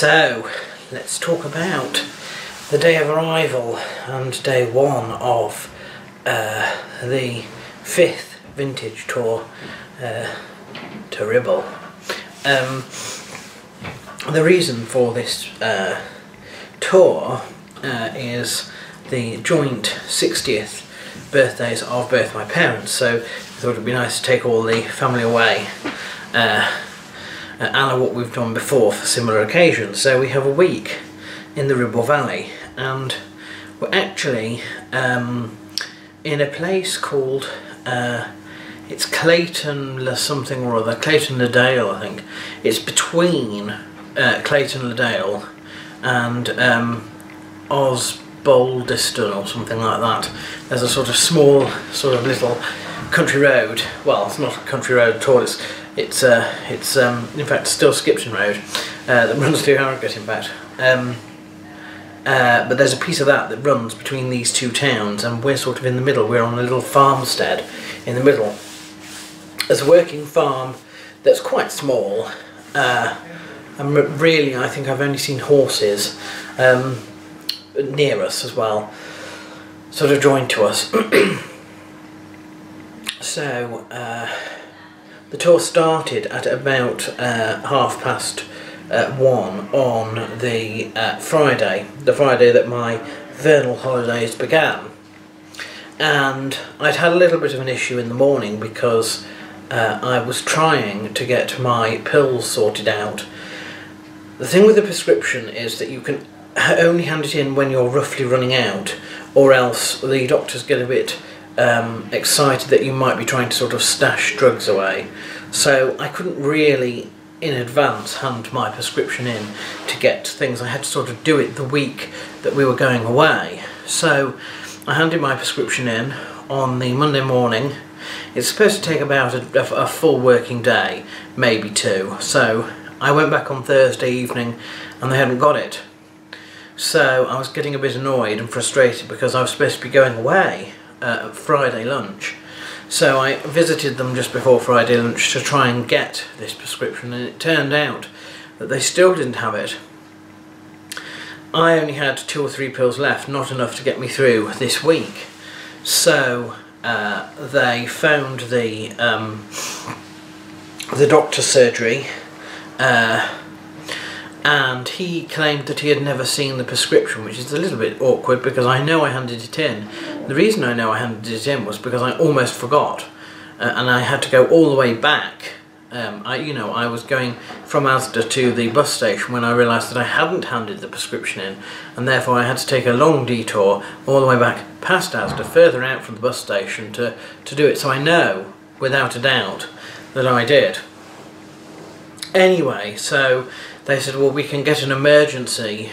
So, let's talk about the day of arrival and day one of the 5th vintage tour to Ribble. The reason for this tour is the joint 60th birthdays of both my parents, so I thought it would be nice to take all the family away, a la what we've done before for similar occasions. So we have a week in the Ribble Valley, and we're actually in a place called it's Clayton Le something or other, Clayton Le Dale I think. It's between Clayton Le Dale and Osbaldiston or something like that. There's a sort of small, sort of little country road. Well, it's not a country road at all. It's in fact still Skipton Road that runs through Harrogate, in fact. But there's a piece of that runs between these two towns, and we're sort of in the middle. We're on a little farmstead in the middle. There's a working farm that's quite small, and really I think I've only seen horses near us as well, sort of joined to us. So the tour started at about 1:30 on the Friday that my Vernal Holidays began, and I'd had a little bit of an issue in the morning because I was trying to get my pills sorted out. The thing with the prescription is that you can only hand it in when you're roughly running out, or else the doctors get a bit excited that you might be trying to sort of stash drugs away. So I couldn't really in advance hand my prescription in to get things. I had to sort of do it the week that we were going away. So I handed my prescription in on the Monday morning. It's supposed to take about a full working day, maybe two. So I went back on Thursday evening and they hadn't got it. So I was getting a bit annoyed and frustrated because I was supposed to be going away at Friday lunch. So I visited them just before Friday lunch to try and get this prescription, and it turned out that they still didn't have it. I only had 2 or 3 pills left, not enough to get me through this week. So they phoned the doctor's surgery, and he claimed that he had never seen the prescription, which is a little bit awkward because I know I handed it in. The reason I know I handed it in was because I almost forgot, and I had to go all the way back. I was going from Asda to the bus station when I realised that I hadn't handed the prescription in, and therefore I had to take a long detour all the way back past Asda, further out from the bus station to do it. So I know, without a doubt, that I did. Anyway, so they said, well, we can get an emergency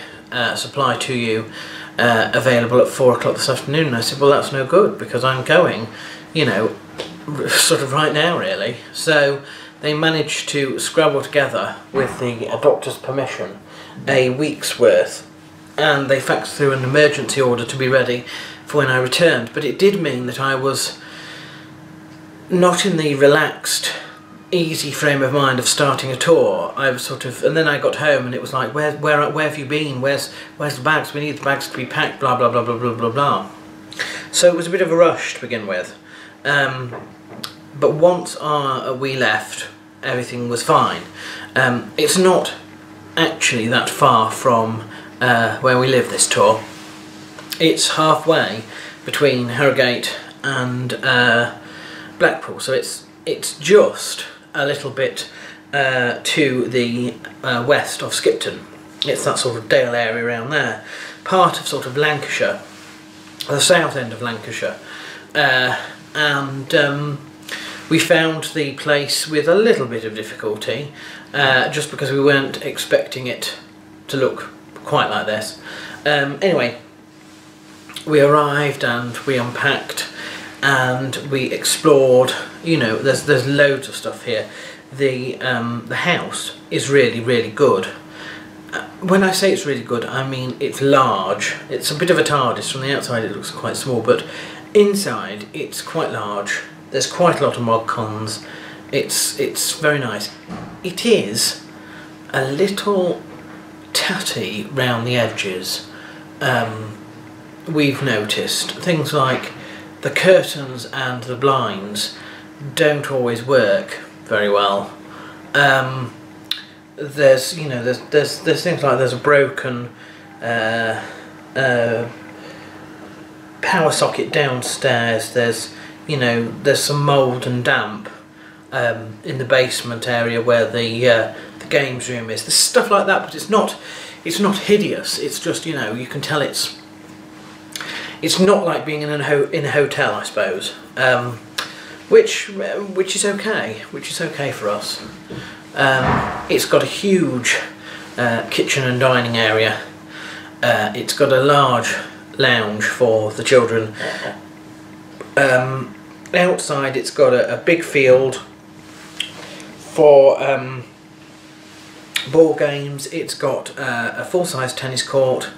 supply to you available at 4 o'clock this afternoon. And I said, well, that's no good because I'm going, sort of right now, really. So they managed to scrabble together, with the doctor's permission, a week's worth, and they faxed through an emergency order to be ready for when I returned. But it did mean that I was not in the relaxed, easy frame of mind of starting a tour. I was sort of, and then I got home and it was like, where have you been? Where's the bags? We need the bags to be packed. Blah blah blah blah blah blah blah. So it was a bit of a rush to begin with. But once we left, everything was fine. It's not actually that far from where we live this tour. It's halfway between Harrogate and Blackpool, so it's just a little bit to the west of Skipton. It's that sort of Dale area around there, part of sort of Lancashire, the south end of Lancashire, and we found the place with a little bit of difficulty, just because we weren't expecting it to look quite like this. Anyway, we arrived and we unpacked and we explored. There's loads of stuff here. The house is really good. When I say it's really good, I mean it's large. It's a bit of a TARDIS. From the outside it looks quite small, but inside it's quite large. There's quite a lot of mod cons. It's very nice. It is a little tatty round the edges. We've noticed things like the curtains and the blinds don't always work very well. There's things like there's a broken power socket downstairs. There's some mould and damp in the basement area where the games room is. There's stuff like that, but it's not hideous. It's just, you can tell it's not like being in a hotel, I suppose. Which is okay. Which is okay for us. It's got a huge kitchen and dining area. It's got a large lounge for the children. Outside it's got a big field for ball games. It's got a full-size tennis court.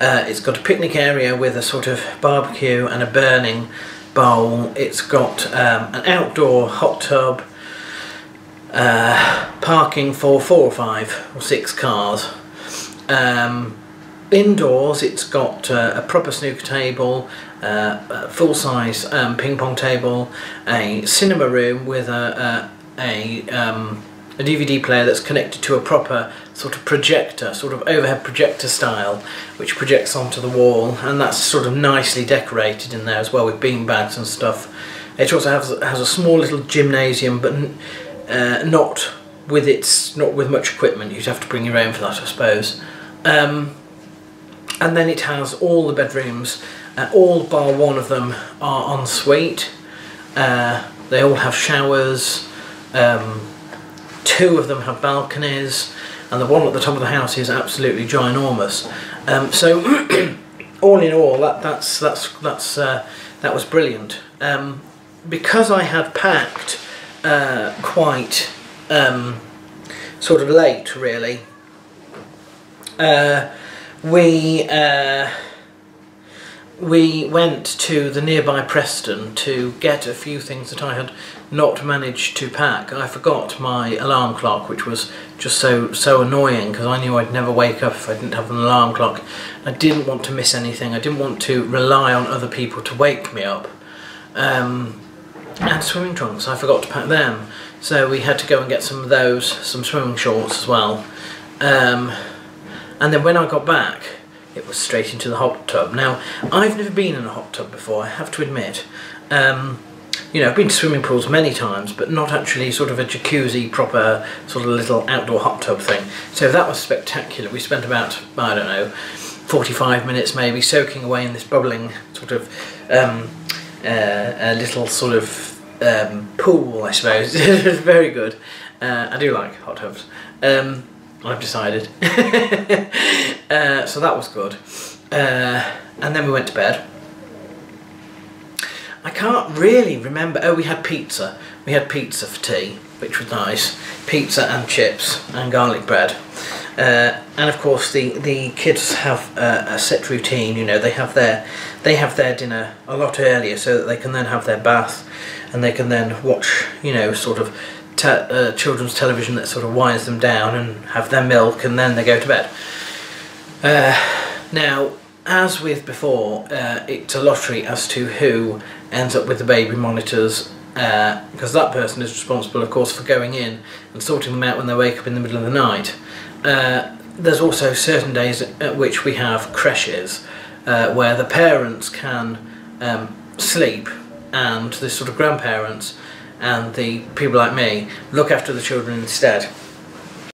It's got a picnic area with a sort of barbecue and a burning bowl. It's got an outdoor hot tub, parking for 4 or 5 or 6 cars. Indoors it's got a proper snooker table, a full-size ping pong table, a cinema room with a DVD player that's connected to a proper sort of projector, sort of overhead projector style, which projects onto the wall, and that's sort of nicely decorated in there as well with beanbags and stuff. It also has a small little gymnasium, but not with much equipment. You'd have to bring your own for that, I suppose. And then it has all the bedrooms, all bar one of them are en suite. They all have showers. 2 of them have balconies, and the one at the top of the house is absolutely ginormous. So all in all, that was brilliant. Because I had packed quite sort of late, really. We went to the nearby Preston to get a few things that I had not managed to pack. I forgot my alarm clock, which was just so annoying, because I knew I'd never wake up if I didn't have an alarm clock. I didn't want to miss anything. I didn't want to rely on other people to wake me up. And swimming trunks, I forgot to pack them. So we had to go and get some of those, some swimming shorts as well. And then when I got back, it was straight into the hot tub. Now, I've never been in a hot tub before, I have to admit. I've been to swimming pools many times, but not actually sort of a jacuzzi, proper sort of little outdoor hot tub thing. So that was spectacular. We spent about, I don't know, 45 minutes maybe soaking away in this bubbling sort of a little sort of pool, I suppose. It was very good. I do like hot tubs. I've decided. So that was good. And then we went to bed. I can't really remember. Oh, we had pizza. We had pizza for tea, which was nice. Pizza and chips and garlic bread. And of course the kids have a set routine. They have their dinner a lot earlier so that they can then have their bath, and they can then watch sort of children's television that sort of winds them down, and have their milk, and then they go to bed. Now, as with before, it's a lottery as to who ends up with the baby monitors, because that person is responsible, of course, for going in and sorting them out when they wake up in the middle of the night. There's also certain days at which we have creches, where the parents can sleep, and the sort of grandparents and the people like me look after the children instead.